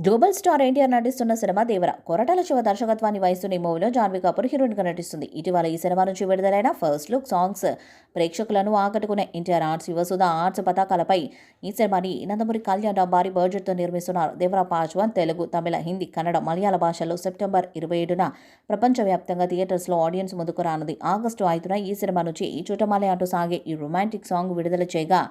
Global star NTR నటిస్తున్న cinema దేవర. కొరటాల శివ దర్శకత్వాన్ని వహిస్తున్న ఈ మూవీలో జాన్వీ కపూర్ హీరోయిన్గా నటిస్తుంది. ఇటీవల ఈ సినిమా నుంచి విడుదలైన ఫస్ట్ లుక్ సాంగ్స్ ప్రేక్షకులను ఆకట్టుకునే ఎన్టీఆర్ ఆర్ట్స్, యువసుధ ఆర్ట్స్ పతాకాలపై ఈ సినిమాని నందమూరి కళ్యాణ్ భారీ బడ్జెట్తో నిర్మిస్తున్నారు. దేవర పార్ట్ 1 తెలుగు, తమిళ, హిందీ, కన్నడ, మలయాళ భాషల్లో సెప్టెంబర్ 27న ప్రపంచవ్యాప్తంగా థియేటర్స్లో ఆడియన్స్ ముందుకు రానుంది. ఆగస్టు 5న ఈ సినిమా నుంచి చుట్టమలే అంటూ సాగే ఈ రొమాంటిక్ సాంగ్ విడుదల చేయగా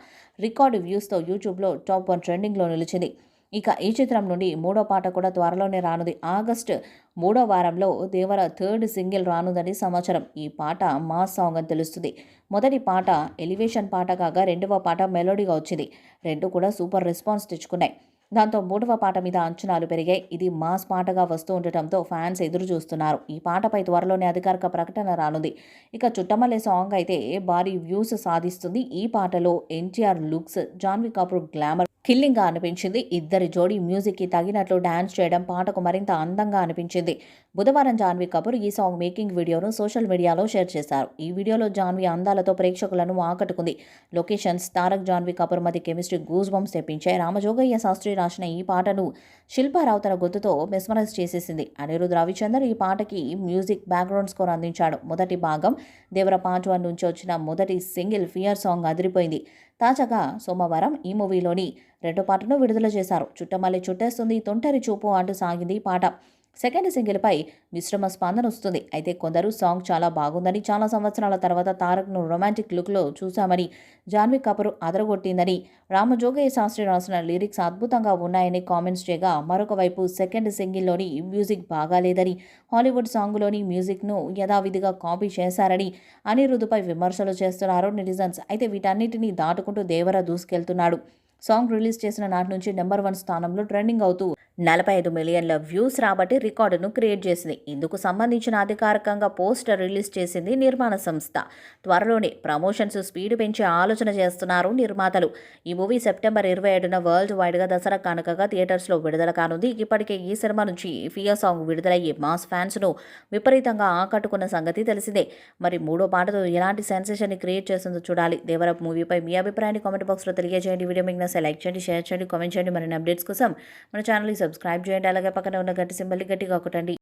రికార్డు వ్యూస్తో యూట్యూబ్లో టాప్ 1 ట్రెండింగ్లో నిలిచింది. ఇక ఈ చిత్రం నుండి మూడో పాట కూడా త్వరలోనే రానుంది. ఆగస్టు 3వ వారంలో దేవర థర్డ్ సింగిల్ రానుందని సమాచారం. ఈ పాట మాస్ సాంగ్ అని తెలుస్తుంది. మొదటి పాట ఎలివేషన్ పాట కాగా రెండవ పాట మెలోడీగా వచ్చింది. రెండు కూడా సూపర్ రెస్పాన్స్ తెచ్చుకున్నాయి. దాంతో మూడవ పాట మీద అంచనాలు పెరిగాయి. ఇది మాస్ పాటగా వస్తూ ఉండటంతో ఫ్యాన్స్ ఎదురు చూస్తున్నారు. ఈ పాటపై త్వరలోనే అధికారిక ప్రకటన రానుంది. ఇక చుట్టమల్లె సాంగ్ అయితే భారీ వ్యూస్ సాధిస్తుంది. ఈ పాటలో ఎన్టీఆర్ లుక్స్, జాన్వీ కపూర్ గ్లామర్ కిల్లింగ్గా అనిపించింది. ఇద్దరి జోడీ మ్యూజిక్కి తగినట్లు డాన్స్ చేయడం పాటకు మరింత అందంగా అనిపించింది. బుధవారం జాన్వీ కపూర్ ఈ సాంగ్ మేకింగ్ వీడియోను సోషల్ మీడియాలో షేర్ చేశారు. ఈ వీడియోలో జాన్వీ అందాలతో ప్రేక్షకులను ఆకట్టుకుంది. లొకేషన్స్, తారక్ జాన్వీ కపూర్ మధ్య కెమిస్ట్రీ గూస్ బంప్స్ తెప్పించాయి. రామజోగయ్య శాస్త్రి రాసిన ఈ పాటను శిల్పారావు తన గొంతుతో మెస్మరైజ్ చేసేసింది. అనిరుద్ రవిచందర్ ఈ పాటకి మ్యూజిక్ బ్యాక్గ్రౌండ్ స్కోర్ అందించాడు. మొదటి భాగం దేవర పార్ట్ 1 నుంచి వచ్చిన మొదటి సింగిల్ ఫియర్ సాంగ్ అదిరిపోయింది. తాజాగా సోమవారం ఈ మూవీలోని రెండో పాటను విడుదల చేశారు. చుట్టమల్లి చుట్టేస్తుంది, తొంటరి చూపు అంటూ సాగింది ఈ పాట. సెకండ్ సింగిల్పై మిశ్రమ స్పందన వస్తుంది. అయితే కొందరు సాంగ్ చాలా బాగుందని, చాలా సంవత్సరాల తర్వాత తారక్ను రొమాంటిక్ లుక్లో చూశామని, జాన్వీ కపూర్ అదరగొట్టిందని, రామజోగయ్య శాస్త్రి రాసిన లిరిక్స్ అద్భుతంగా ఉన్నాయని కామెంట్స్ చేయగా, మరొక వైపు సెకండ్ సింగిల్లోని మ్యూజిక్ బాగాలేదని, హాలీవుడ్ సాంగ్లోని మ్యూజిక్ను యథావిధిగా కాపీ చేశారని అనిరుద్పై విమర్శలు చేస్తున్నారు నెటిజన్స్. అయితే వీటన్నిటినీ దాటుకుంటూ దేవర దూసుకెళ్తున్నాడు. సాంగ్ రిలీజ్ చేసిన నాటి నుంచి నెంబర్ 1 స్థానంలో ట్రెండింగ్ అవుతూ 45 మిలియన్ల వ్యూస్ రాబట్టి రికార్డును క్రియేట్ చేసింది. ఇందుకు సంబంధించిన అధికారికంగా పోస్టర్ రిలీజ్ చేసింది నిర్మాణ సంస్థ. త్వరలోనే ప్రమోషన్స్ స్పీడ్ పెంచే ఆలోచన చేస్తున్నారు నిర్మాతలు. ఈ మూవీ సెప్టెంబర్ 27న వరల్డ్ వైడ్గా దసరా కానుకగా థియేటర్స్లో విడుదల కానుంది. ఇప్పటికే ఈ సినిమా నుంచి ఫియర్ సాంగ్ విడుదలయ్యి మాస్ ఫ్యాన్స్ను విపరీతంగా ఆకట్టుకున్న సంగతి తెలిసిందే. మరి మూడో పాటతో ఎలాంటి సెన్సేషన్ని క్రియేట్ చేస్తుందో చూడాలి. దేవర మూవీపై మీ అభిప్రాయాన్ని కామెంట్ బాక్స్లో తెలియజేయండి. వీడియో మీకు నచ్చితే లైక్ చేయండి, షేర్ చేయండి, కామెంట్ చేయండి. మరిన్ని అప్డేట్స్ కోసం మన ఛానల్ని సబ్స్క్రైబ్ చేయండి. అలాగే పక్కన ఉన్న గంట సింబల్ని గట్టిగా కొట్టండి.